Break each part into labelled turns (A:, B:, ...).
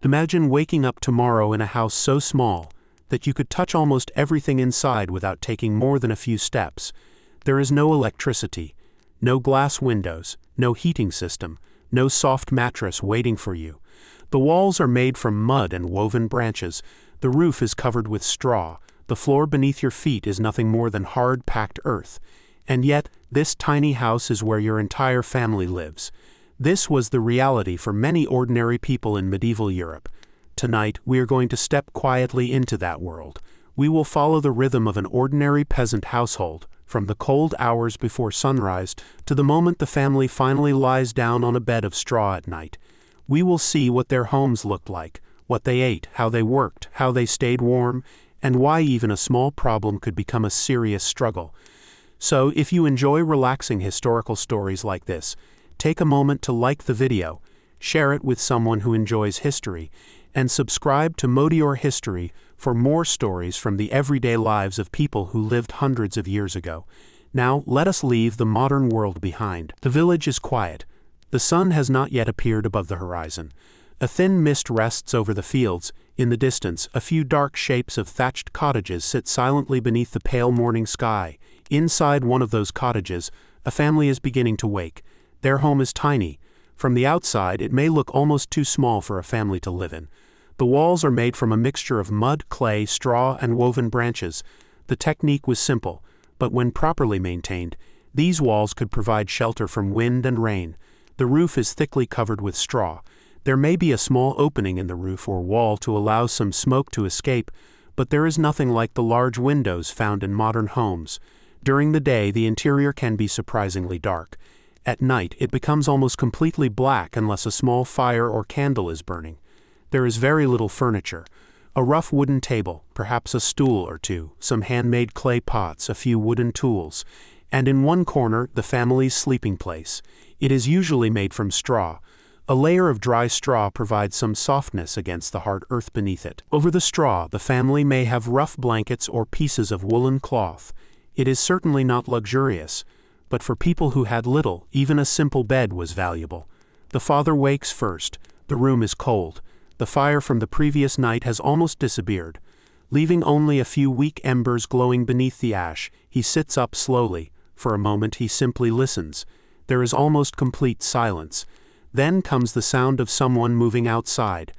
A: Imagine waking up tomorrow in a house so small that you could touch almost everything inside without taking more than a few steps. There is no electricity, no glass windows, no heating system, no soft mattress waiting for you. The walls are made from mud and woven branches. The roof is covered with straw. The floor beneath your feet is nothing more than hard, packed earth. And yet, this tiny house is where your entire family lives. This was the reality for many ordinary people in medieval Europe. Tonight, we are going to step quietly into that world. We will follow the rhythm of an ordinary peasant household, from the cold hours before sunrise to the moment the family finally lies down on a bed of straw at night. We will see what their homes looked like, what they ate, how they worked, how they stayed warm, and why even a small problem could become a serious struggle. So, if you enjoy relaxing historical stories like this, take a moment to like the video, share it with someone who enjoys history, and subscribe to Motiur History for more stories from the everyday lives of people who lived hundreds of years ago. Now, let us leave the modern world behind. The village is quiet. The sun has not yet appeared above the horizon. A thin mist rests over the fields. In the distance, a few dark shapes of thatched cottages sit silently beneath the pale morning sky. Inside one of those cottages, a family is beginning to wake. Their home is tiny. From the outside, it may look almost too small for a family to live in. The walls are made from a mixture of mud, clay, straw, and woven branches. The technique was simple, but when properly maintained, these walls could provide shelter from wind and rain. The roof is thickly covered with straw. There may be a small opening in the roof or wall to allow some smoke to escape, but there is nothing like the large windows found in modern homes. During the day, the interior can be surprisingly dark. At night, it becomes almost completely black unless a small fire or candle is burning. There is very little furniture. A rough wooden table, perhaps a stool or two, some handmade clay pots, a few wooden tools, and in one corner, the family's sleeping place. It is usually made from straw. A layer of dry straw provides some softness against the hard earth beneath it. Over the straw, the family may have rough blankets or pieces of woolen cloth. It is certainly not luxurious, but for people who had little, even a simple bed was valuable. The father wakes first. The room is cold. The fire from the previous night has almost disappeared. Leaving only a few weak embers glowing beneath the ash, he sits up slowly. For a moment he simply listens. There is almost complete silence. Then comes the sound of someone moving outside.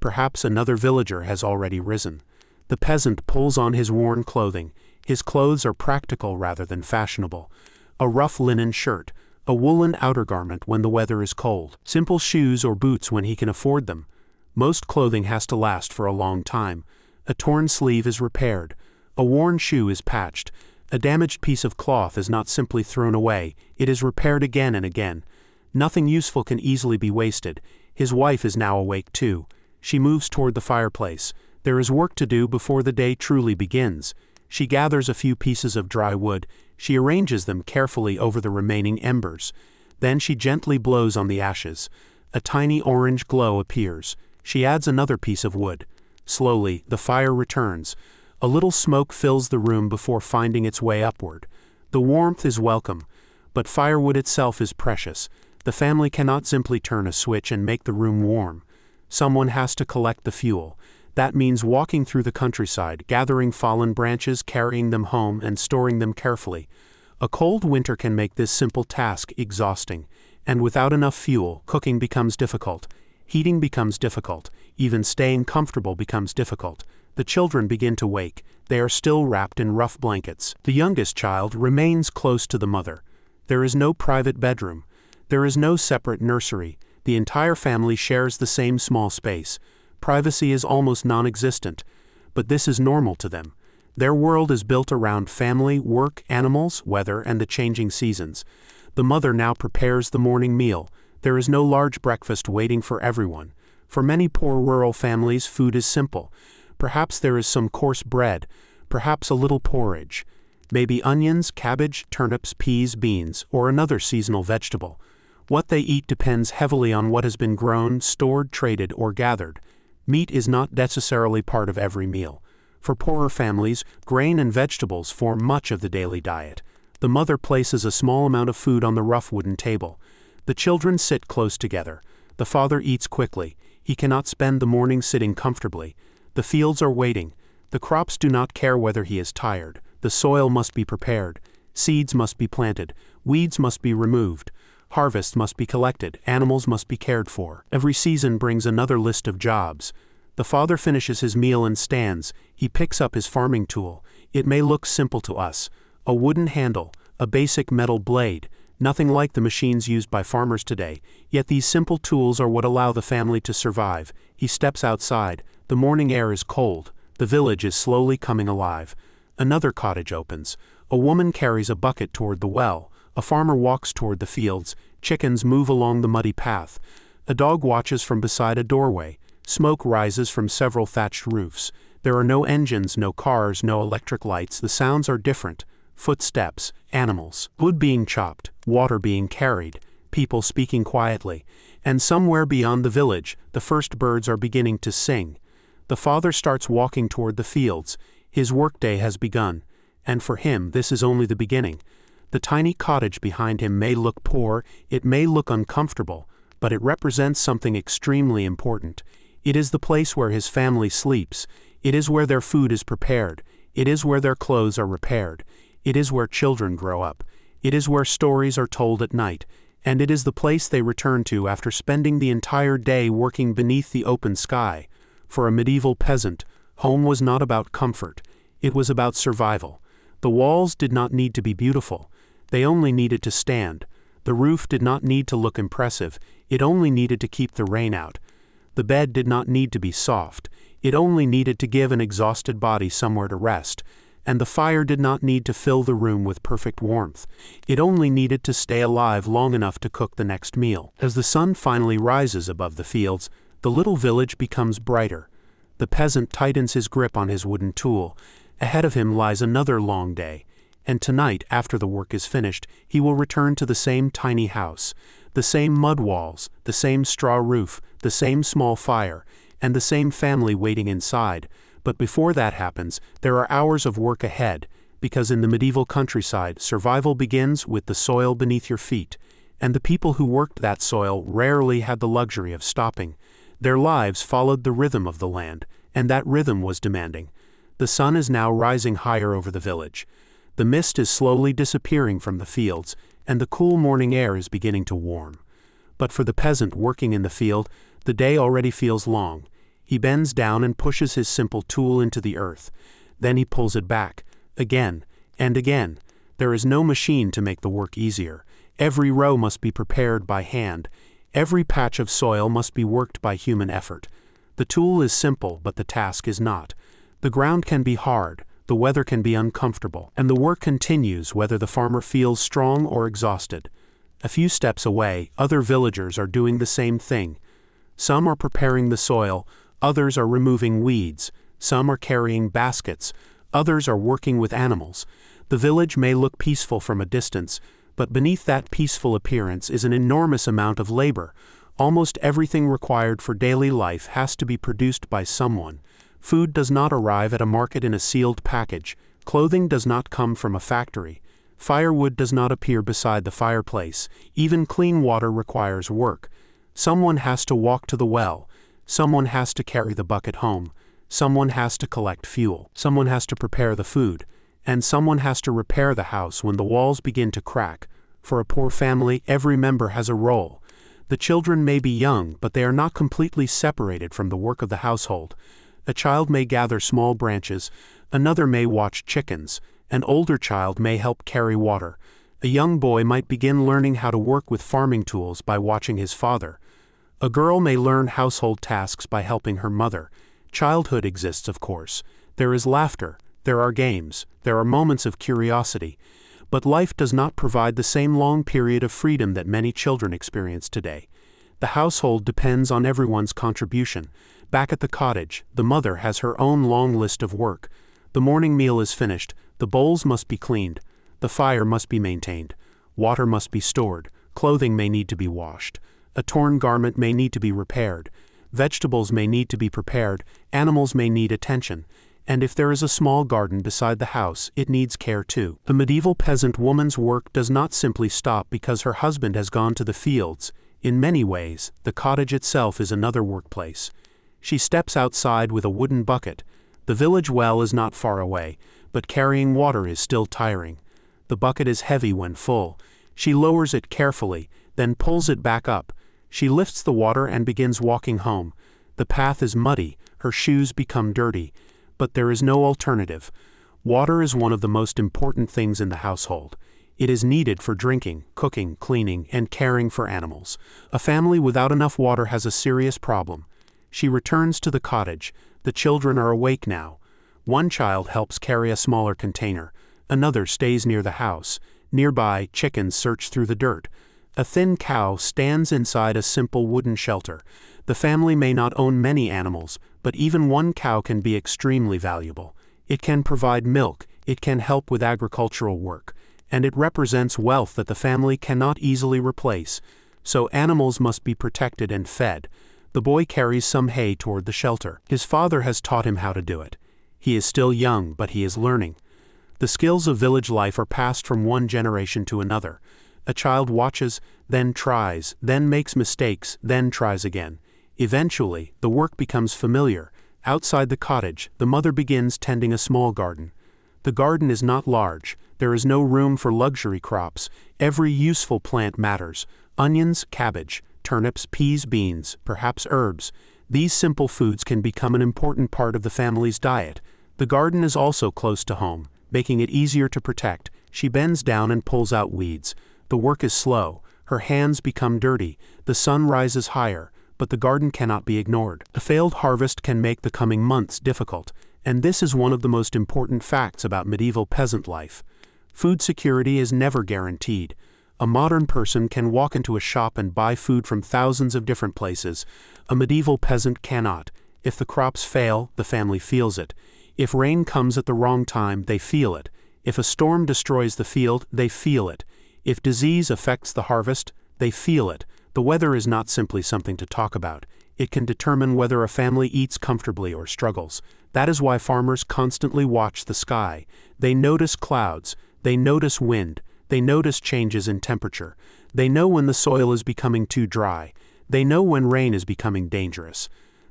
A: Perhaps another villager has already risen. The peasant pulls on his worn clothing. His clothes are practical rather than fashionable. A rough linen shirt, a woolen outer garment when the weather is cold, simple shoes or boots when he can afford them. Most clothing has to last for a long time. A torn sleeve is repaired. A worn shoe is patched. A damaged piece of cloth is not simply thrown away, it is repaired again and again. Nothing useful can easily be wasted. His wife is now awake too. She moves toward the fireplace. There is work to do before the day truly begins. She gathers a few pieces of dry wood. She arranges them carefully over the remaining embers. Then she gently blows on the ashes. A tiny orange glow appears. She adds another piece of wood. Slowly, the fire returns. A little smoke fills the room before finding its way upward. The warmth is welcome, but firewood itself is precious. The family cannot simply turn a switch and make the room warm. Someone has to collect the fuel. That means walking through the countryside, gathering fallen branches, carrying them home, and storing them carefully. A cold winter can make this simple task exhausting, and without enough fuel, cooking becomes difficult. Heating becomes difficult. Even staying comfortable becomes difficult. The children begin to wake. They are still wrapped in rough blankets. The youngest child remains close to the mother. There is no private bedroom. There is no separate nursery. The entire family shares the same small space. Privacy is almost non-existent, but this is normal to them. Their world is built around family, work, animals, weather, and the changing seasons. The mother now prepares the morning meal. There is no large breakfast waiting for everyone. For many poor rural families, food is simple. Perhaps there is some coarse bread, perhaps a little porridge, maybe onions, cabbage, turnips, peas, beans, or another seasonal vegetable. What they eat depends heavily on what has been grown, stored, traded, or gathered. Meat is not necessarily part of every meal. For poorer families, grain and vegetables form much of the daily diet. The mother places a small amount of food on the rough wooden table. The children sit close together. The father eats quickly. He cannot spend the morning sitting comfortably. The fields are waiting. The crops do not care whether he is tired. The soil must be prepared. Seeds must be planted. Weeds must be removed. Harvest must be collected. Animals must be cared for. Every season brings another list of jobs. The father finishes his meal and stands. He picks up his farming tool. It may look simple to us. A wooden handle, a basic metal blade, nothing like the machines used by farmers today. Yet these simple tools are what allow the family to survive. He steps outside. The morning air is cold. The village is slowly coming alive. Another cottage opens. A woman carries a bucket toward the well. A farmer walks toward the fields. Chickens move along the muddy path. A dog watches from beside a doorway. Smoke rises from several thatched roofs. There are no engines, no cars, no electric lights. The sounds are different. Footsteps, animals, wood being chopped, water being carried, people speaking quietly. And somewhere beyond the village, the first birds are beginning to sing. The father starts walking toward the fields. His workday has begun. And for him, this is only the beginning. The tiny cottage behind him may look poor, it may look uncomfortable, but it represents something extremely important. It is the place where his family sleeps. It is where their food is prepared. It is where their clothes are repaired. It is where children grow up. It is where stories are told at night. And it is the place they return to after spending the entire day working beneath the open sky. For a medieval peasant, home was not about comfort. It was about survival. The walls did not need to be beautiful. They only needed to stand. The roof did not need to look impressive. It only needed to keep the rain out. The bed did not need to be soft. It only needed to give an exhausted body somewhere to rest. And the fire did not need to fill the room with perfect warmth. It only needed to stay alive long enough to cook the next meal. As the sun finally rises above the fields, the little village becomes brighter. The peasant tightens his grip on his wooden tool. Ahead of him lies another long day. And tonight, after the work is finished, he will return to the same tiny house, the same mud walls, the same straw roof, the same small fire, and the same family waiting inside. But before that happens, there are hours of work ahead, because in the medieval countryside, survival begins with the soil beneath your feet, and the people who worked that soil rarely had the luxury of stopping. Their lives followed the rhythm of the land, and that rhythm was demanding. The sun is now rising higher over the village. The mist is slowly disappearing from the fields, and the cool morning air is beginning to warm. But for the peasant working in the field, the day already feels long. He bends down and pushes his simple tool into the earth. Then he pulls it back, again and again. There is no machine to make the work easier. Every row must be prepared by hand. Every patch of soil must be worked by human effort. The tool is simple, but the task is not. The ground can be hard. The weather can be uncomfortable, and the work continues whether the farmer feels strong or exhausted. A few steps away, other villagers are doing the same thing. Some are preparing the soil, others are removing weeds, some are carrying baskets, others are working with animals. The village may look peaceful from a distance, but beneath that peaceful appearance is an enormous amount of labor. Almost everything required for daily life has to be produced by someone. Food does not arrive at a market in a sealed package. Clothing does not come from a factory. Firewood does not appear beside the fireplace. Even clean water requires work. Someone has to walk to the well. Someone has to carry the bucket home. Someone has to collect fuel. Someone has to prepare the food. And someone has to repair the house when the walls begin to crack. For a poor family, every member has a role. The children may be young, but they are not completely separated from the work of the household. A child may gather small branches, another may watch chickens, an older child may help carry water. A young boy might begin learning how to work with farming tools by watching his father. A girl may learn household tasks by helping her mother. Childhood exists, of course. There is laughter, there are games, there are moments of curiosity. But life does not provide the same long period of freedom that many children experience today. The household depends on everyone's contribution. Back at the cottage, the mother has her own long list of work. The morning meal is finished, the bowls must be cleaned, the fire must be maintained, water must be stored, clothing may need to be washed, a torn garment may need to be repaired, vegetables may need to be prepared, animals may need attention, and if there is a small garden beside the house, it needs care too. The medieval peasant woman's work does not simply stop because her husband has gone to the fields. In many ways, the cottage itself is another workplace. She steps outside with a wooden bucket. The village well is not far away, but carrying water is still tiring. The bucket is heavy when full. She lowers it carefully, then pulls it back up. She lifts the water and begins walking home. The path is muddy, her shoes become dirty, but there is no alternative. Water is one of the most important things in the household. It is needed for drinking, cooking, cleaning, and caring for animals. A family without enough water has a serious problem. She returns to the cottage. The children are awake now. One child helps carry a smaller container. Another stays near the house. Nearby, chickens search through the dirt. A thin cow stands inside a simple wooden shelter. The family may not own many animals, but even one cow can be extremely valuable. It can provide milk, it can help with agricultural work, and it represents wealth that the family cannot easily replace. So animals must be protected and fed. The boy carries some hay toward the shelter. His father has taught him how to do it. He is still young, but he is learning. The skills of village life are passed from one generation to another. A child watches, then tries, then makes mistakes, then tries again. Eventually, the work becomes familiar. Outside the cottage, the mother begins tending a small garden. The garden is not large. There is no room for luxury crops. Every useful plant matters. Onions, cabbage, turnips, peas, beans, perhaps herbs. These simple foods can become an important part of the family's diet. The garden is also close to home, making it easier to protect. She bends down and pulls out weeds. The work is slow. Her hands become dirty. The sun rises higher, but the garden cannot be ignored. A failed harvest can make the coming months difficult, and this is one of the most important facts about medieval peasant life. Food security is never guaranteed. A modern person can walk into a shop and buy food from thousands of different places. A medieval peasant cannot. If the crops fail, the family feels it. If rain comes at the wrong time, they feel it. If a storm destroys the field, they feel it. If disease affects the harvest, they feel it. The weather is not simply something to talk about. It can determine whether a family eats comfortably or struggles. That is why farmers constantly watch the sky. They notice clouds. They notice wind. They notice changes in temperature. They know when the soil is becoming too dry. They know when rain is becoming dangerous.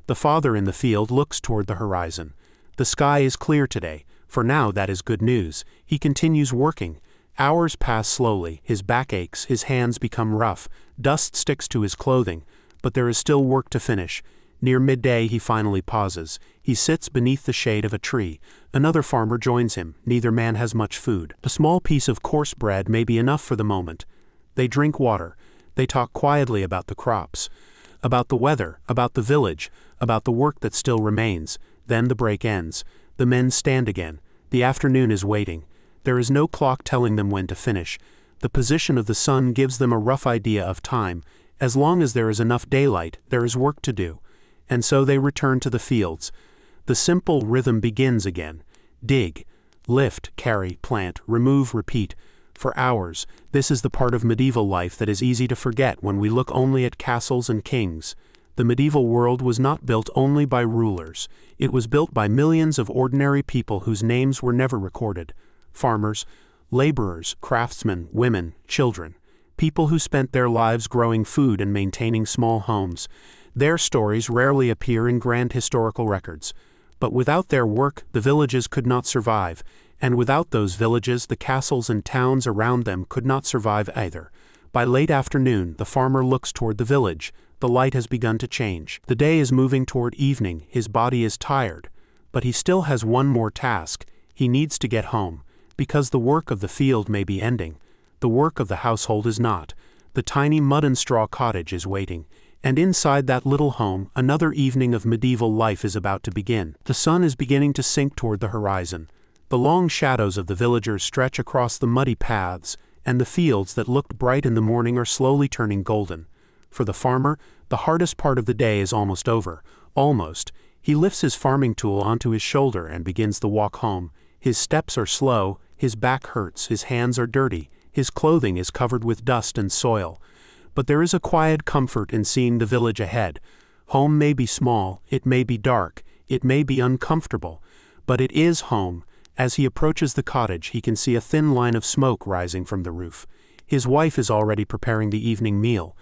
A: The father in the field looks toward the horizon. The sky is clear today. For now, that is good news. He continues working. Hours pass slowly. His back aches. His hands become rough. Dust sticks to his clothing. But there is still work to finish. Near midday, he finally pauses. He sits beneath the shade of a tree. Another farmer joins him. Neither man has much food. A small piece of coarse bread may be enough for the moment. They drink water. They talk quietly about the crops, about the weather, about the village, about the work that still remains. Then the break ends. The men stand again. The afternoon is waiting. There is no clock telling them when to finish. The position of the sun gives them a rough idea of time. As long as there is enough daylight, there is work to do. And so they return to the fields. The simple rhythm begins again. Dig, lift, carry, plant, remove, repeat. For hours, this is the part of medieval life that is easy to forget when we look only at castles and kings. The medieval world was not built only by rulers. It was built by millions of ordinary people whose names were never recorded. Farmers, laborers, craftsmen, women, children. People who spent their lives growing food and maintaining small homes. Their stories rarely appear in grand historical records. But without their work, the villages could not survive, and without those villages, the castles and towns around them could not survive either. By late afternoon, the farmer looks toward the village. The light has begun to change. The day is moving toward evening. His body is tired. But he still has one more task. He needs to get home. Because the work of the field may be ending. The work of the household is not. The tiny mud and straw cottage is waiting. And inside that little home, another evening of medieval life is about to begin. The sun is beginning to sink toward the horizon. The long shadows of the villagers stretch across the muddy paths, and the fields that looked bright in the morning are slowly turning golden. For the farmer, the hardest part of the day is almost over. Almost. He lifts his farming tool onto his shoulder and begins the walk home. His steps are slow, his back hurts, his hands are dirty, his clothing is covered with dust and soil. But there is a quiet comfort in seeing the village ahead. Home may be small, it may be dark, it may be uncomfortable, but it is home. As he approaches the cottage, he can see a thin line of smoke rising from the roof. His wife is already preparing the evening meal.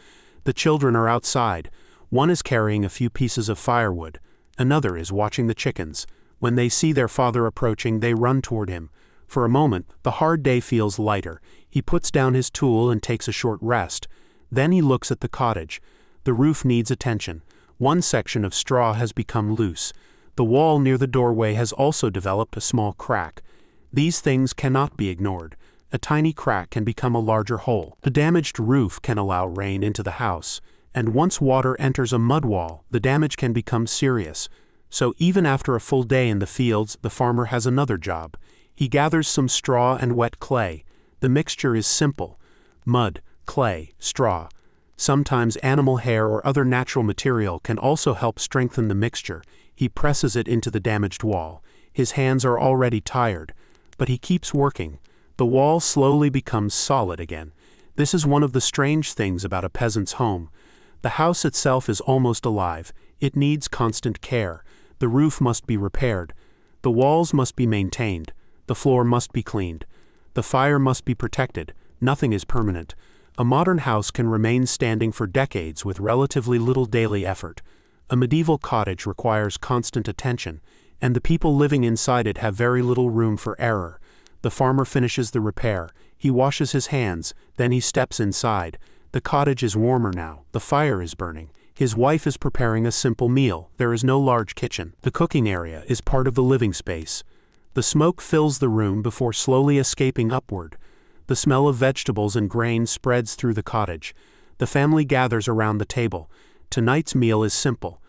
A: The children are outside. One is carrying a few pieces of firewood. Another is watching the chickens. When they see their father approaching, they run toward him. For a moment, the hard day feels lighter. He puts down his tool and takes a short rest. Then he looks at the cottage. The roof needs attention. One section of straw has become loose. The wall near the doorway has also developed a small crack. These things cannot be ignored. A tiny crack can become a larger hole. The damaged roof can allow rain into the house. And once water enters a mud wall, the damage can become serious. So even after a full day in the fields, the farmer has another job. He gathers some straw and wet clay. The mixture is simple: mud, clay, straw. Sometimes animal hair or other natural material can also help strengthen the mixture. He presses it into the damaged wall. His hands are already tired, but he keeps working. The wall slowly becomes solid again. This is one of the strange things about a peasant's home. The house itself is almost alive. It needs constant care. The roof must be repaired. The walls must be maintained. The floor must be cleaned. The fire must be protected. Nothing is permanent. A modern house can remain standing for decades with relatively little daily effort. A medieval cottage requires constant attention, and the people living inside it have very little room for error. The farmer finishes the repair. He washes his hands, then he steps inside. The cottage is warmer now. The fire is burning. His wife is preparing a simple meal. There is no large kitchen. The cooking area is part of the living space. The smoke fills the room before slowly escaping upward. The smell of vegetables and grain spreads through the cottage. The family gathers around the table. Tonight's meal is simple.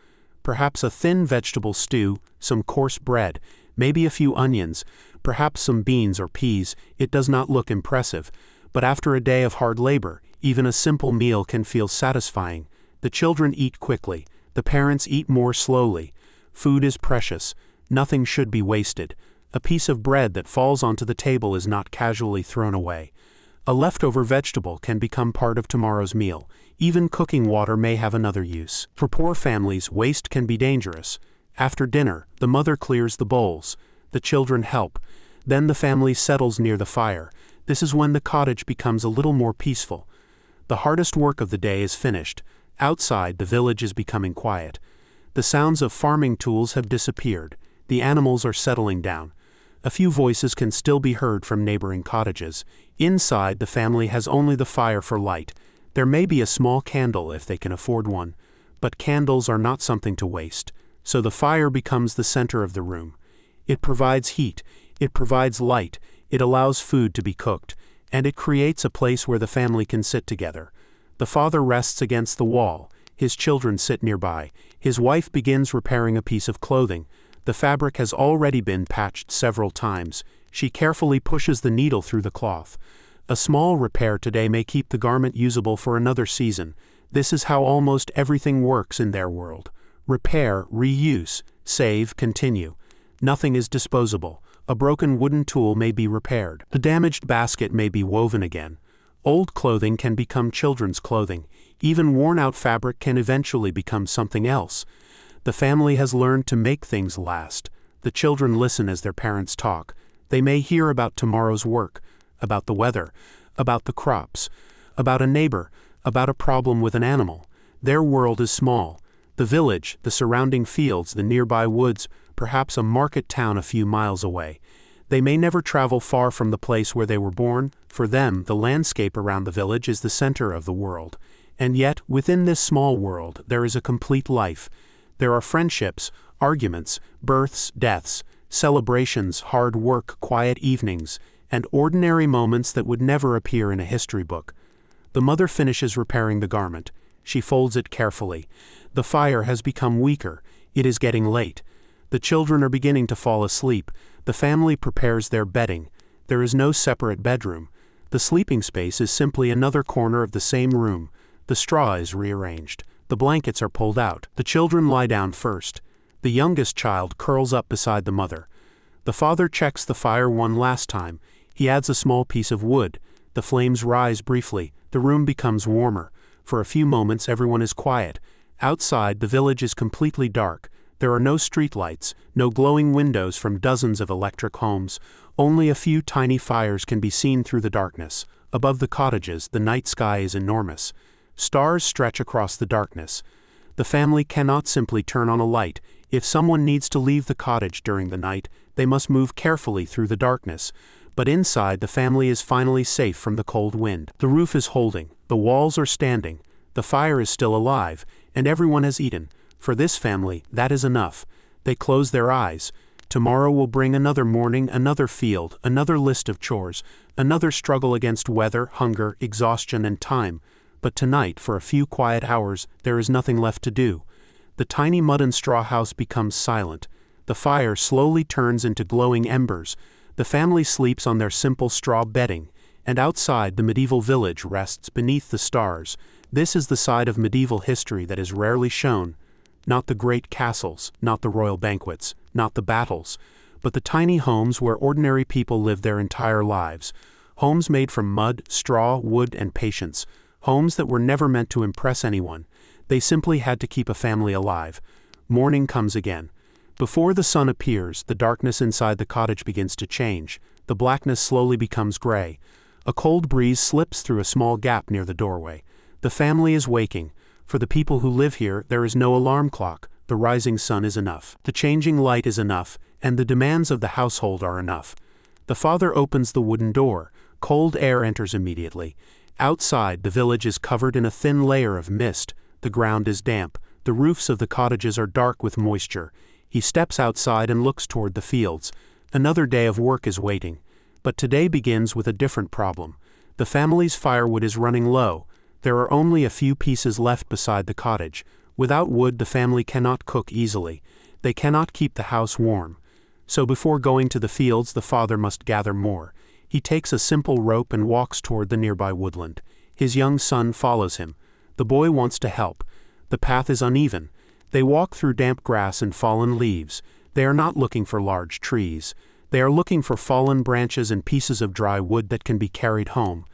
A: Perhaps a thin vegetable stew, some coarse bread, maybe a few onions, perhaps some beans or peas. It does not look impressive, but after a day of hard labor, even a simple meal can feel satisfying. The children eat quickly. The parents eat more slowly. Food is precious. Nothing should be wasted. A piece of bread that falls onto the table is not casually thrown away. A leftover vegetable can become part of tomorrow's meal. Even cooking water may have another use. For poor families, waste can be dangerous. After dinner, the mother clears the bowls. The children help. Then the family settles near the fire. This is when the cottage becomes a little more peaceful. The hardest work of the day is finished. Outside, the village is becoming quiet. The sounds of farming tools have disappeared. The animals are settling down. A few voices can still be heard from neighboring cottages. Inside, the family has only the fire for light. There may be a small candle if they can afford one, but candles are not something to waste. So the fire becomes the center of the room. It provides heat, it provides light, it allows food to be cooked, and it creates a place where the family can sit together. The father rests against the wall. His children sit nearby. His wife begins repairing a piece of clothing. The fabric has already been patched several times. She carefully pushes the needle through the cloth. A small repair today may keep the garment usable for another season. This is how almost everything works in their world. Repair, reuse, save, continue. Nothing is disposable. A broken wooden tool may be repaired. The damaged basket may be woven again. Old clothing can become children's clothing. Even worn-out fabric can eventually become something else. The family has learned to make things last. The children listen as their parents talk. They may hear about tomorrow's work, about the weather, about the crops, about a neighbor, about a problem with an animal. Their world is small. The village, the surrounding fields, the nearby woods, perhaps a market town a few miles away. They may never travel far from the place where they were born. For them, the landscape around the village is the center of the world. And yet, within this small world, there is a complete life. There are friendships, arguments, births, deaths, celebrations, hard work, quiet evenings, and ordinary moments that would never appear in a history book. The mother finishes repairing the garment. She folds it carefully. The fire has become weaker. It is getting late. The children are beginning to fall asleep. The family prepares their bedding. There is no separate bedroom. The sleeping space is simply another corner of the same room. The straw is rearranged. The blankets are pulled out. The children lie down first. The youngest child curls up beside the mother. The father checks the fire one last time. He adds a small piece of wood. The flames rise briefly. The room becomes warmer. For a few moments everyone is quiet. Outside, the village is completely dark. There are no streetlights, no glowing windows from dozens of electric homes. Only a few tiny fires can be seen through the darkness. Above the cottages, the night sky is enormous. Stars stretch across the darkness. The family cannot simply turn on a light. If someone needs to leave the cottage during the night, they must move carefully through the darkness. But inside, the family is finally safe from the cold wind. The roof is holding, the walls are standing, the fire is still alive, and everyone has eaten. For this family, that is enough. They close their eyes. Tomorrow will bring another morning, another field, another list of chores, another struggle against weather, hunger, exhaustion, and time. But tonight, for a few quiet hours, there is nothing left to do. The tiny mud and straw house becomes silent. The fire slowly turns into glowing embers. The family sleeps on their simple straw bedding, and outside the medieval village rests beneath the stars. This is the side of medieval history that is rarely shown. Not the great castles, not the royal banquets, not the battles, but the tiny homes where ordinary people live their entire lives. Homes made from mud, straw, wood, and patience. Homes that were never meant to impress anyone. They simply had to keep a family alive. Morning comes again. Before the sun appears, the darkness inside the cottage begins to change. The blackness slowly becomes gray. A cold breeze slips through a small gap near the doorway. The family is waking. For the people who live here, there is no alarm clock. The rising sun is enough. The changing light is enough, and the demands of the household are enough. The father opens the wooden door. Cold air enters immediately. Outside, the village is covered in a thin layer of mist. The ground is damp. The roofs of the cottages are dark with moisture. He steps outside and looks toward the fields. Another day of work is waiting. But today begins with a different problem. The family's firewood is running low. There are only a few pieces left beside the cottage. Without wood, the family cannot cook easily. They cannot keep the house warm. So before going to the fields, the father must gather more. He takes a simple rope and walks toward the nearby woodland. His young son follows him. The boy wants to help. The path is uneven. They walk through damp grass and fallen leaves. They are not looking for large trees. They are looking for fallen branches and pieces of dry wood that can be carried home.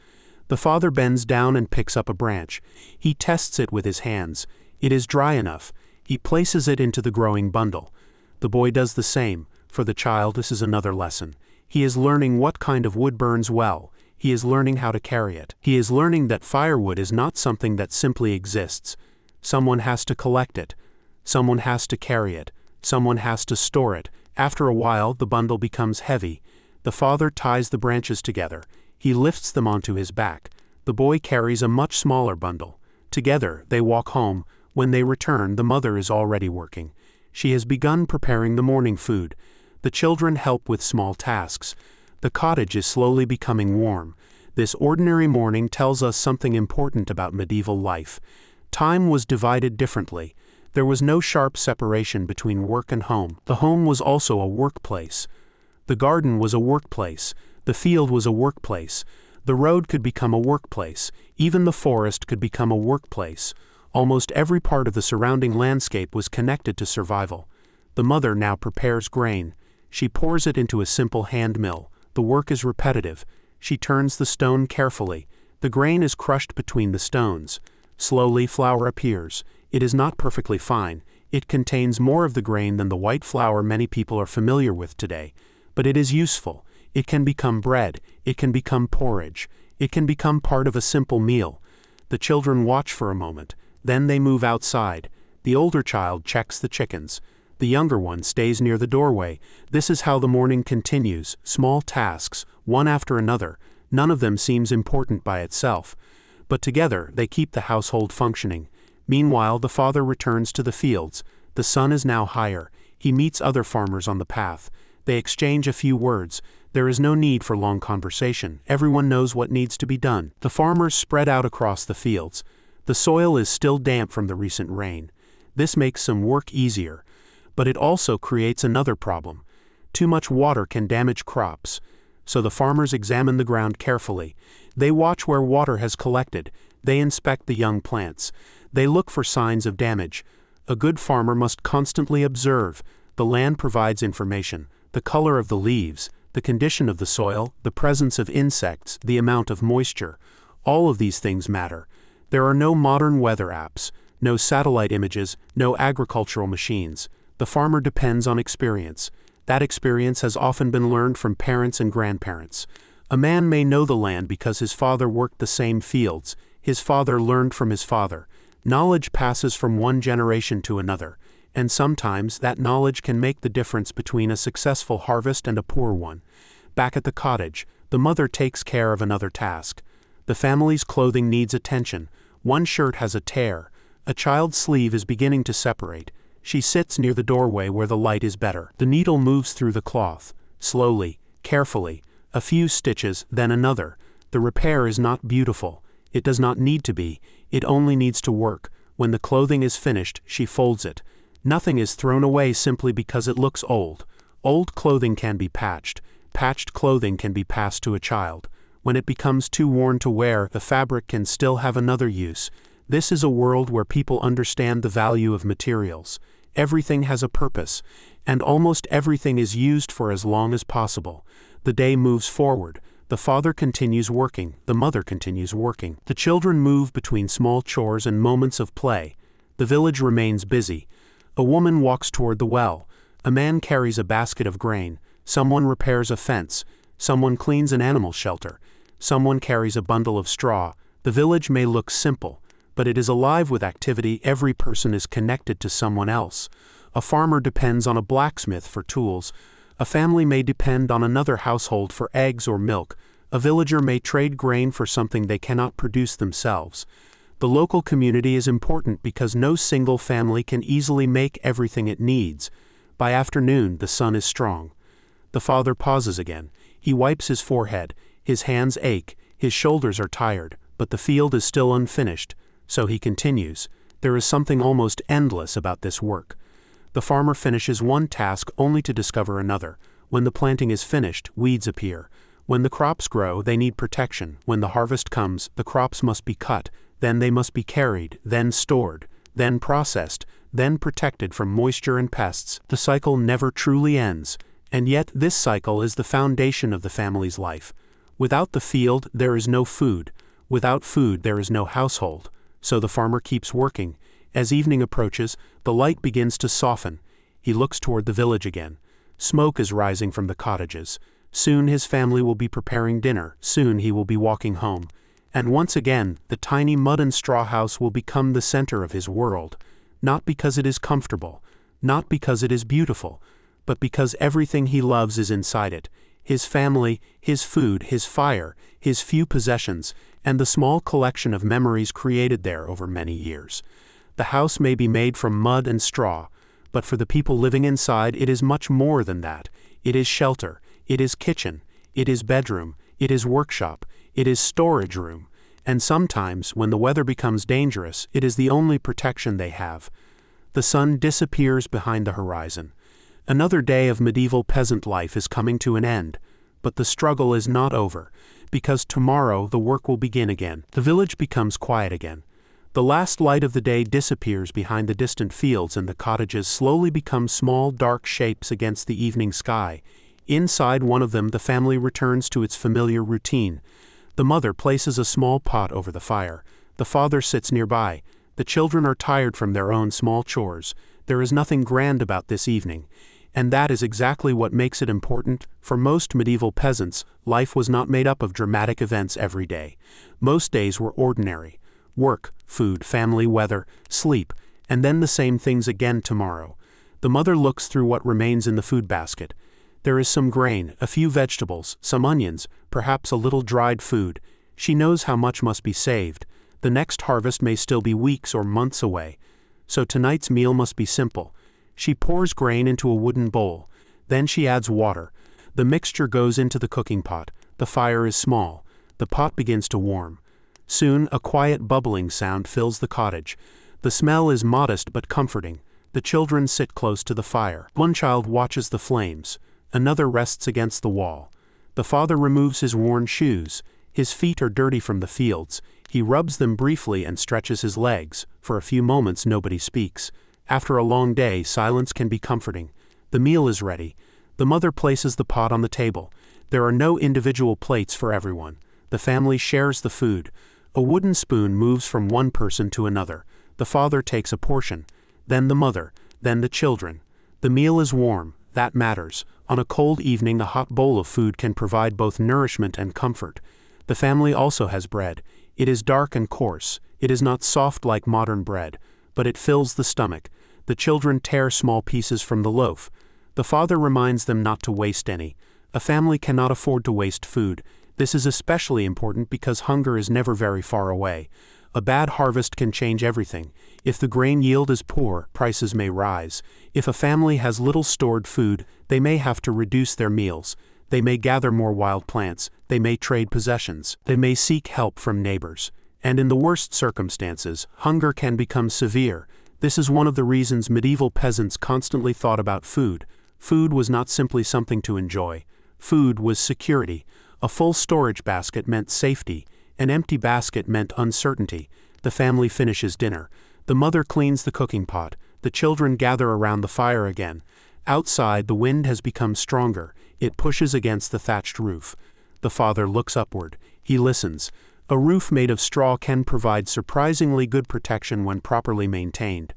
A: The father bends down and picks up a branch. He tests it with his hands. It is dry enough. He places it into the growing bundle. The boy does the same. For the child, this is another lesson. He is learning what kind of wood burns well. He is learning how to carry it. He is learning that firewood is not something that simply exists. Someone has to collect it. Someone has to carry it. Someone has to store it. After a while, the bundle becomes heavy. The father ties the branches together. He lifts them onto his back. The boy carries a much smaller bundle. Together, they walk home. When they return, the mother is already working. She has begun preparing the morning food. The children help with small tasks. The cottage is slowly becoming warm. This ordinary morning tells us something important about medieval life. Time was divided differently. There was no sharp separation between work and home. The home was also a workplace. The garden was a workplace. The field was a workplace. The road could become a workplace. Even the forest could become a workplace. Almost every part of the surrounding landscape was connected to survival. The mother now prepares grain. She pours it into a simple hand mill. The work is repetitive. She turns the stone carefully. The grain is crushed between the stones. Slowly, flour appears. It is not perfectly fine. It contains more of the grain than the white flour many people are familiar with today. But it is useful. It can become bread. It can become porridge. It can become part of a simple meal. The children watch for a moment. Then they move outside. The older child checks the chickens. The younger one stays near the doorway. This is how the morning continues. Small tasks, one after another. None of them seems important by itself. But together, they keep the household functioning. Meanwhile, the father returns to the fields. The sun is now higher. He meets other farmers on the path. They exchange a few words. There is no need for long conversation. Everyone knows what needs to be done. The farmers spread out across the fields. The soil is still damp from the recent rain. This makes some work easier. But it also creates another problem. Too much water can damage crops. So the farmers examine the ground carefully. They watch where water has collected. They inspect the young plants. They look for signs of damage. A good farmer must constantly observe. The land provides information. The color of the leaves, the condition of the soil, the presence of insects, the amount of moisture. All of these things matter. There are no modern weather apps, no satellite images, no agricultural machines. The farmer depends on experience. That experience has often been learned from parents and grandparents. A man may know the land because his father worked the same fields. His father learned from his father. Knowledge passes from one generation to another, and sometimes that knowledge can make the difference between a successful harvest and a poor one. Back at the cottage, the mother takes care of another task. The family's clothing needs attention. One shirt has a tear. A child's sleeve is beginning to separate. She sits near the doorway where the light is better. The needle moves through the cloth. Slowly, carefully. A few stitches, then another. The repair is not beautiful. It does not need to be. It only needs to work. When the clothing is finished, she folds it. Nothing is thrown away simply because it looks old. Old clothing can be patched. Patched clothing can be passed to a child. When it becomes too worn to wear, the fabric can still have another use. This is a world where people understand the value of materials. Everything has a purpose, and almost everything is used for as long as possible. The day moves forward. The father continues working. The mother continues working. The children move between small chores and moments of play. The village remains busy. A woman walks toward the well. A man carries a basket of grain. Someone repairs a fence. Someone cleans an animal shelter. Someone carries a bundle of straw. The village may look simple, but it is alive with activity. Every person is connected to someone else. A farmer depends on a blacksmith for tools. A family may depend on another household for eggs or milk. A villager may trade grain for something they cannot produce themselves. The local community is important because no single family can easily make everything it needs. By afternoon, the sun is strong. The father pauses again. He wipes his forehead. His hands ache. His shoulders are tired, but the field is still unfinished. So he continues. There is something almost endless about this work. The farmer finishes one task only to discover another. When the planting is finished, weeds appear. When the crops grow, they need protection. When the harvest comes, the crops must be cut. Then they must be carried, then stored, then processed, then protected from moisture and pests. The cycle never truly ends, and yet this cycle is the foundation of the family's life. Without the field, there is no food. Without food, there is no household. So the farmer keeps working. As evening approaches, the light begins to soften. He looks toward the village again. Smoke is rising from the cottages. Soon his family will be preparing dinner. Soon he will be walking home. And once again, the tiny mud and straw house will become the center of his world, not because it is comfortable, not because it is beautiful, but because everything he loves is inside it: his family, his food, his fire, his few possessions, and the small collection of memories created there over many years. The house may be made from mud and straw, but for the people living inside it is much more than that. It is shelter, it is kitchen, it is bedroom, it is workshop, it is storage room, and sometimes, when the weather becomes dangerous, it is the only protection they have. The sun disappears behind the horizon. Another day of medieval peasant life is coming to an end, but the struggle is not over, because tomorrow the work will begin again. The village becomes quiet again. The last light of the day disappears behind the distant fields, and the cottages slowly become small, dark shapes against the evening sky. Inside one of them, the family returns to its familiar routine. The mother places a small pot over the fire. The father sits nearby. The children are tired from their own small chores. There is nothing grand about this evening. And that is exactly what makes it important. For most medieval peasants, life was not made up of dramatic events every day. Most days were ordinary. Work, food, family, weather, sleep, and then the same things again tomorrow. The mother looks through what remains in the food basket. There is some grain, a few vegetables, some onions, perhaps a little dried food. She knows how much must be saved. The next harvest may still be weeks or months away. So tonight's meal must be simple. She pours grain into a wooden bowl. Then she adds water. The mixture goes into the cooking pot. The fire is small. The pot begins to warm. Soon a quiet bubbling sound fills the cottage. The smell is modest but comforting. The children sit close to the fire. One child watches the flames. Another rests against the wall. The father removes his worn shoes. His feet are dirty from the fields. He rubs them briefly and stretches his legs. For a few moments nobody speaks. After a long day, silence can be comforting. The meal is ready. The mother places the pot on the table. There are no individual plates for everyone. The family shares the food. A wooden spoon moves from one person to another. The father takes a portion, then the mother, then the children. The meal is warm. That matters. On a cold evening, a hot bowl of food can provide both nourishment and comfort. The family also has bread. It is dark and coarse. It is not soft like modern bread, but it fills the stomach. The children tear small pieces from the loaf. The father reminds them not to waste any. A family cannot afford to waste food. This is especially important because hunger is never very far away. A bad harvest can change everything. If the grain yield is poor, prices may rise. If a family has little stored food, they may have to reduce their meals. They may gather more wild plants. They may trade possessions. They may seek help from neighbors. And in the worst circumstances, hunger can become severe. This is one of the reasons medieval peasants constantly thought about food. Food was not simply something to enjoy. Food was security. A full storage basket meant safety. An empty basket meant uncertainty. The family finishes dinner. The mother cleans the cooking pot. The children gather around the fire again. Outside, the wind has become stronger. It pushes against the thatched roof. The father looks upward. He listens. A roof made of straw can provide surprisingly good protection when properly maintained.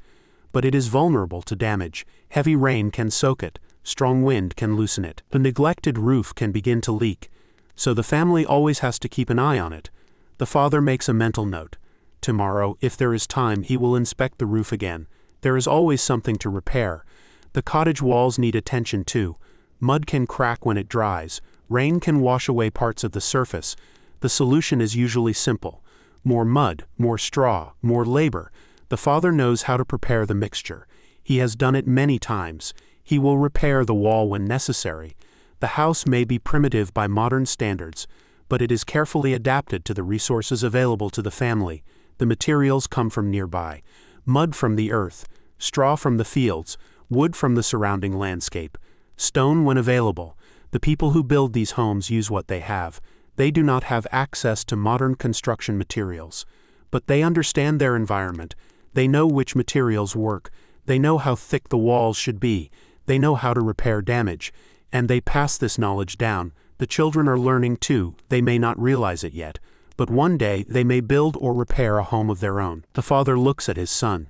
A: But it is vulnerable to damage. Heavy rain can soak it. Strong wind can loosen it. The neglected roof can begin to leak. So the family always has to keep an eye on it. The father makes a mental note. Tomorrow, if there is time, he will inspect the roof again. There is always something to repair. The cottage walls need attention too. Mud can crack when it dries. Rain can wash away parts of the surface. The solution is usually simple. More mud, more straw, more labor. The father knows how to prepare the mixture. He has done it many times. He will repair the wall when necessary. The house may be primitive by modern standards, but it is carefully adapted to the resources available to the family. The materials come from nearby. Mud from the earth, straw from the fields, wood from the surrounding landscape, stone when available. The people who build these homes use what they have. They do not have access to modern construction materials, but they understand their environment. They know which materials work. They know how thick the walls should be. They know how to repair damage, and they pass this knowledge down. The children are learning too. They may not realize it yet, but one day they may build or repair a home of their own. The father looks at his son.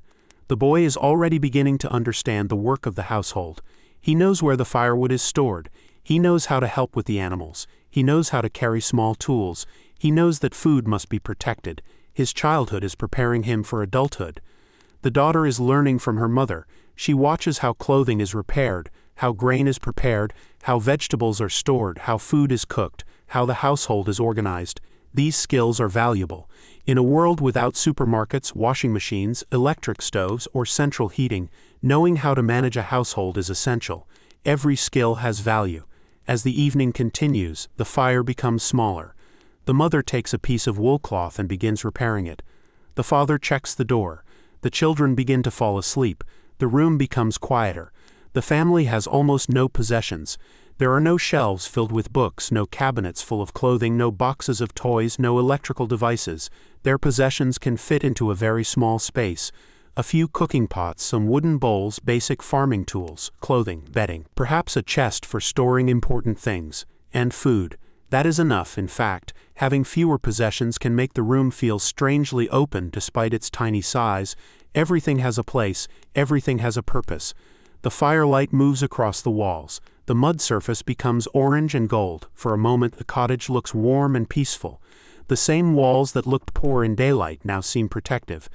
A: The boy is already beginning to understand the work of the household. He knows where the firewood is stored. He knows how to help with the animals. He knows how to carry small tools. He knows that food must be protected. His childhood is preparing him for adulthood. The daughter is learning from her mother. She watches how clothing is repaired, how grain is prepared, how vegetables are stored, how food is cooked, how the household is organized. These skills are valuable. In a world without supermarkets, washing machines, electric stoves, or central heating, knowing how to manage a household is essential. Every skill has value. As the evening continues, the fire becomes smaller. The mother takes a piece of wool cloth and begins repairing it. The father checks the door. The children begin to fall asleep. The room becomes quieter. The family has almost no possessions. There are no shelves filled with books, no cabinets full of clothing, no boxes of toys, no electrical devices. Their possessions can fit into a very small space. A few cooking pots, some wooden bowls, basic farming tools, clothing, bedding, perhaps a chest for storing important things, and food. That is enough, in fact. Having fewer possessions can make the room feel strangely open despite its tiny size. Everything has a place, everything has a purpose. The firelight moves across the walls. The mud surface becomes orange and gold. For a moment the cottage looks warm and peaceful. The same walls that looked poor in daylight now seem protective.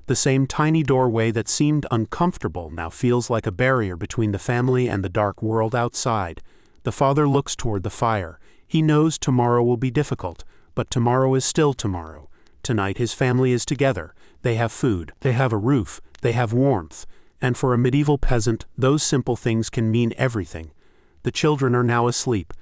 A: The same tiny doorway that seemed uncomfortable now feels like a barrier between the family and the dark world outside. The father looks toward the fire. He knows tomorrow will be difficult, but tomorrow is still tomorrow. Tonight his family is together. They have food. They have a roof. They have warmth. And for a medieval peasant, those simple things can mean everything. The children are now asleep.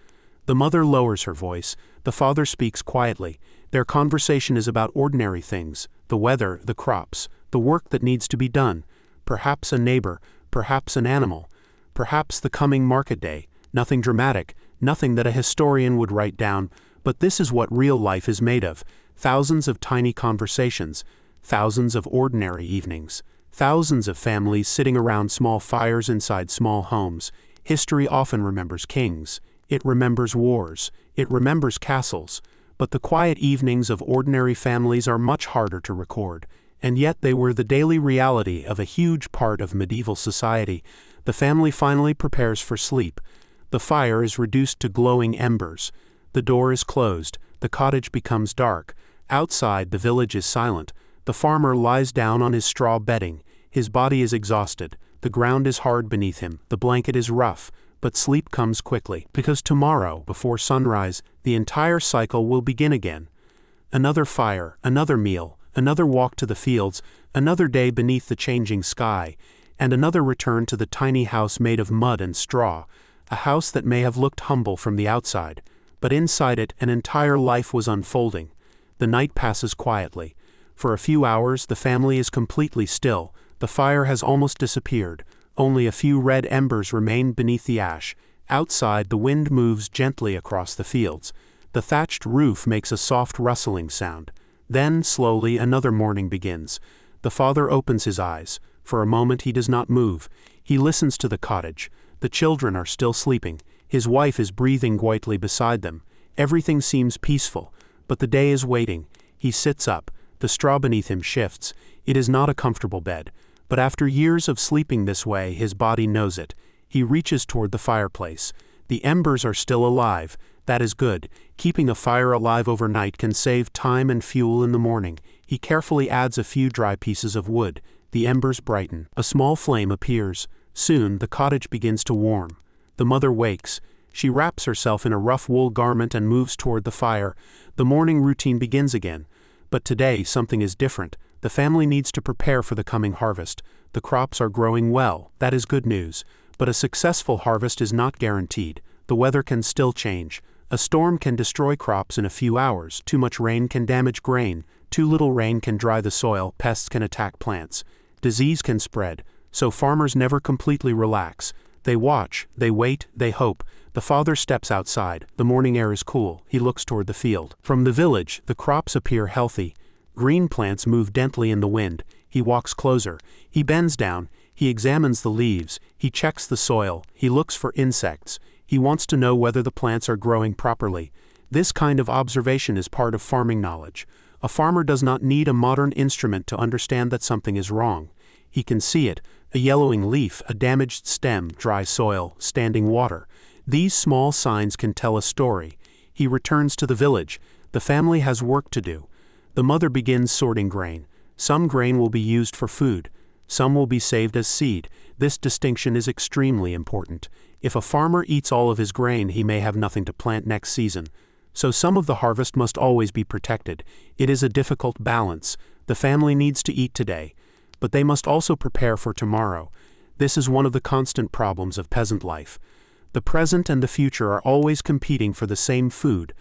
A: The mother lowers her voice. The father speaks quietly. Their conversation is about ordinary things, the weather, the crops, the work that needs to be done, perhaps a neighbor, perhaps an animal, perhaps the coming market day. Nothing dramatic, nothing that a historian would write down, but this is what real life is made of. Thousands of tiny conversations, thousands of ordinary evenings, thousands of families sitting around small fires inside small homes. History often remembers kings. It remembers wars. It remembers castles. But the quiet evenings of ordinary families are much harder to record, and yet they were the daily reality of a huge part of medieval society. The family finally prepares for sleep. The fire is reduced to glowing embers. The door is closed. The cottage becomes dark. Outside, the village is silent. The farmer lies down on his straw bedding. His body is exhausted. The ground is hard beneath him. The blanket is rough. But sleep comes quickly, because tomorrow, before sunrise, the entire cycle will begin again. Another fire, another meal, another walk to the fields, another day beneath the changing sky, and another return to the tiny house made of mud and straw, a house that may have looked humble from the outside, but inside it an entire life was unfolding. The night passes quietly. For a few hours the family is completely still. The fire has almost disappeared. Only a few red embers remain beneath the ash. Outside, the wind moves gently across the fields. The thatched roof makes a soft rustling sound. Then, slowly, another morning begins. The father opens his eyes. For a moment he does not move. He listens to the cottage. The children are still sleeping. His wife is breathing quietly beside them. Everything seems peaceful, but the day is waiting. He sits up. The straw beneath him shifts. It is not a comfortable bed. But after years of sleeping this way, his body knows it. He reaches toward the fireplace. The embers are still alive. That is good. Keeping a fire alive overnight can save time and fuel in the morning. He carefully adds a few dry pieces of wood. The embers brighten. A small flame appears. Soon the cottage begins to warm. The mother wakes. She wraps herself in a rough wool garment and moves toward the fire. The morning routine begins again. But today something is different. The family needs to prepare for the coming harvest. The crops are growing well. That is good news. But a successful harvest is not guaranteed. The weather can still change. A storm can destroy crops in a few hours. Too much rain can damage grain. Too little rain can dry the soil. Pests can attack plants. Disease can spread. So farmers never completely relax. They watch, they wait, they hope. The father steps outside. The morning air is cool. He looks toward the field. From the village, the crops appear healthy. Green plants move gently in the wind. He walks closer. He bends down. He examines the leaves. He checks the soil. He looks for insects. He wants to know whether the plants are growing properly. This kind of observation is part of farming knowledge. A farmer does not need a modern instrument to understand that something is wrong. He can see it: a yellowing leaf, a damaged stem, dry soil, standing water. These small signs can tell a story. He returns to the village. The family has work to do. The mother begins sorting grain. Some grain will be used for food. Some will be saved as seed. This distinction is extremely important. If a farmer eats all of his grain, he may have nothing to plant next season. So some of the harvest must always be protected. It is a difficult balance. The family needs to eat today, but they must also prepare for tomorrow. This is one of the constant problems of peasant life. The present and the future are always competing for the same food.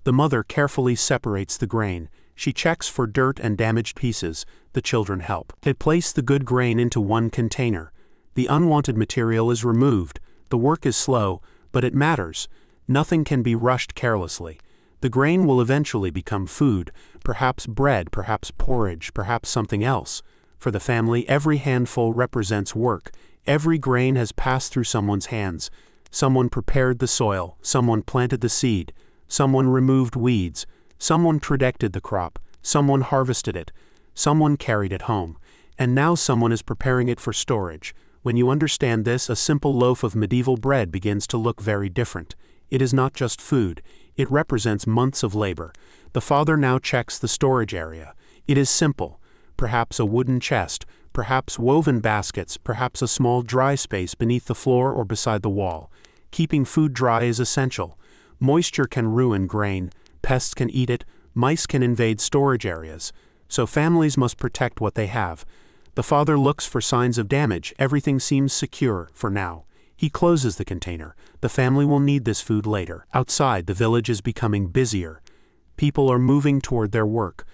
A: The mother carefully separates the grain. She checks for dirt and damaged pieces. The children help. They place the good grain into one container. The unwanted material is removed. The work is slow, but it matters. Nothing can be rushed carelessly. The grain will eventually become food, perhaps bread, perhaps porridge, perhaps something else. For the family, every handful represents work. Every grain has passed through someone's hands. Someone prepared the soil. Someone planted the seed. Someone removed weeds. Someone protected the crop. Someone harvested it. Someone carried it home. And now someone is preparing it for storage. When you understand this, a simple loaf of medieval bread begins to look very different. It is not just food. It represents months of labor. The father now checks the storage area. It is simple. Perhaps a wooden chest, perhaps woven baskets, perhaps a small dry space beneath the floor or beside the wall. Keeping food dry is essential. Moisture can ruin grain. Pests can eat it. Mice can invade storage areas. So families must protect what they have. The father looks for signs of damage. Everything seems secure for now. He closes the container. The family will need this food later. Outside, the village is becoming busier. People are moving toward their work.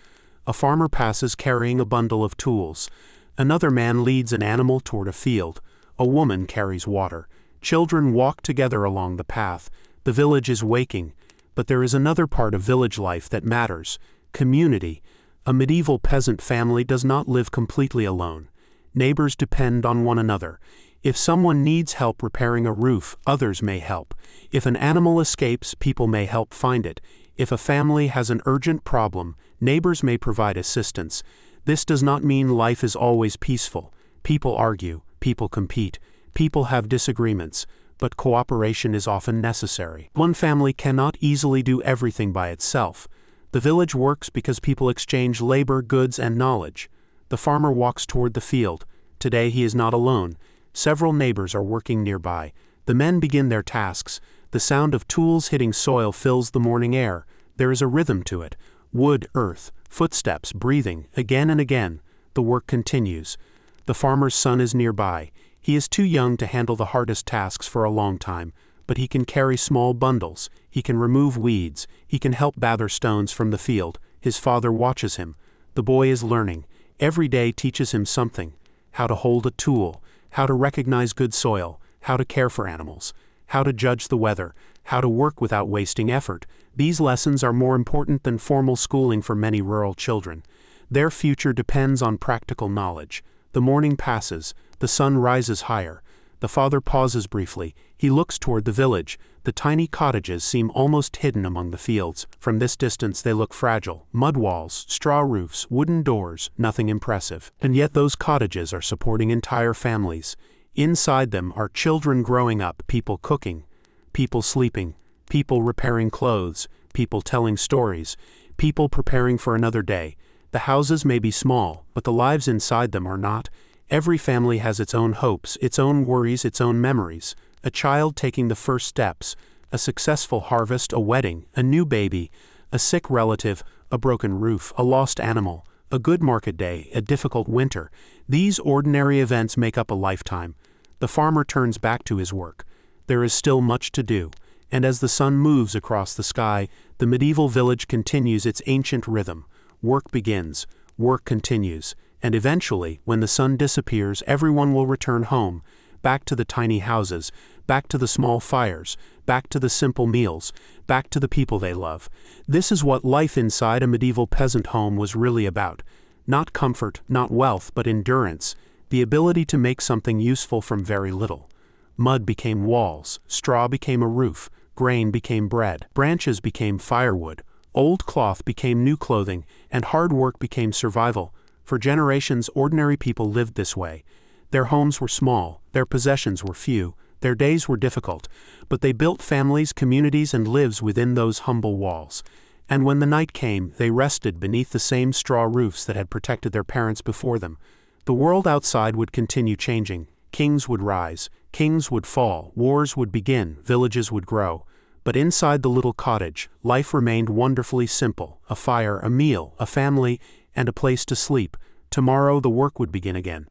A: A farmer passes carrying a bundle of tools. Another man leads an animal toward a field. A woman carries water. Children walk together along the path. The village is waking. But there is another part of village life that matters: community. A medieval peasant family does not live completely alone. Neighbors depend on one another. If someone needs help repairing a roof, others may help. If an animal escapes, people may help find it. If a family has an urgent problem, neighbors may provide assistance. This does not mean life is always peaceful. People argue, people compete, people have disagreements, but cooperation is often necessary. One family cannot easily do everything by itself. The village works because people exchange labor, goods, and knowledge. The farmer walks toward the field. Today he is not alone. Several neighbors are working nearby. The men begin their tasks. The sound of tools hitting soil fills the morning air. There is a rhythm to it. Wood, earth, footsteps, breathing, again and again. The work continues. The farmer's son is nearby. He is too young to handle the hardest tasks for a long time, but he can carry small bundles. He can remove weeds. He can help gather stones from the field. His father watches him. The boy is learning. Every day teaches him something: how to hold a tool, how to recognize good soil, how to care for animals, how to judge the weather, how to work without wasting effort. These lessons are more important than formal schooling for many rural children. Their future depends on practical knowledge. The morning passes. The sun rises higher. The father pauses briefly. He looks toward the village. The tiny cottages seem almost hidden among the fields. From this distance they look fragile. Mud walls, straw roofs, wooden doors, nothing impressive. And yet those cottages are supporting entire families. Inside them are children growing up, people cooking, people sleeping, people repairing clothes, people telling stories, people preparing for another day. The houses may be small, but the lives inside them are not. Every family has its own hopes, its own worries, its own memories. A child taking the first steps, a successful harvest, a wedding, a new baby, a sick relative, a broken roof, a lost animal, a good market day, a difficult winter. These ordinary events make up a lifetime. The farmer turns back to his work. There is still much to do, and as the sun moves across the sky, the medieval village continues its ancient rhythm. Work begins, work continues, and eventually, when the sun disappears, everyone will return home, back to the tiny houses, back to the small fires, back to the simple meals, back to the people they love. This is what life inside a medieval peasant home was really about. Not comfort, not wealth, but endurance, the ability to make something useful from very little. Mud became walls, straw became a roof, grain became bread, branches became firewood, old cloth became new clothing, and hard work became survival. For generations, ordinary people lived this way. Their homes were small, their possessions were few, their days were difficult, but they built families, communities, and lives within those humble walls. And when the night came, they rested beneath the same straw roofs that had protected their parents before them. The world outside would continue changing. Kings would rise, kings would fall, wars would begin, villages would grow. But inside the little cottage, life remained wonderfully simple: a fire, a meal, a family, and a place to sleep. Tomorrow the work would begin again.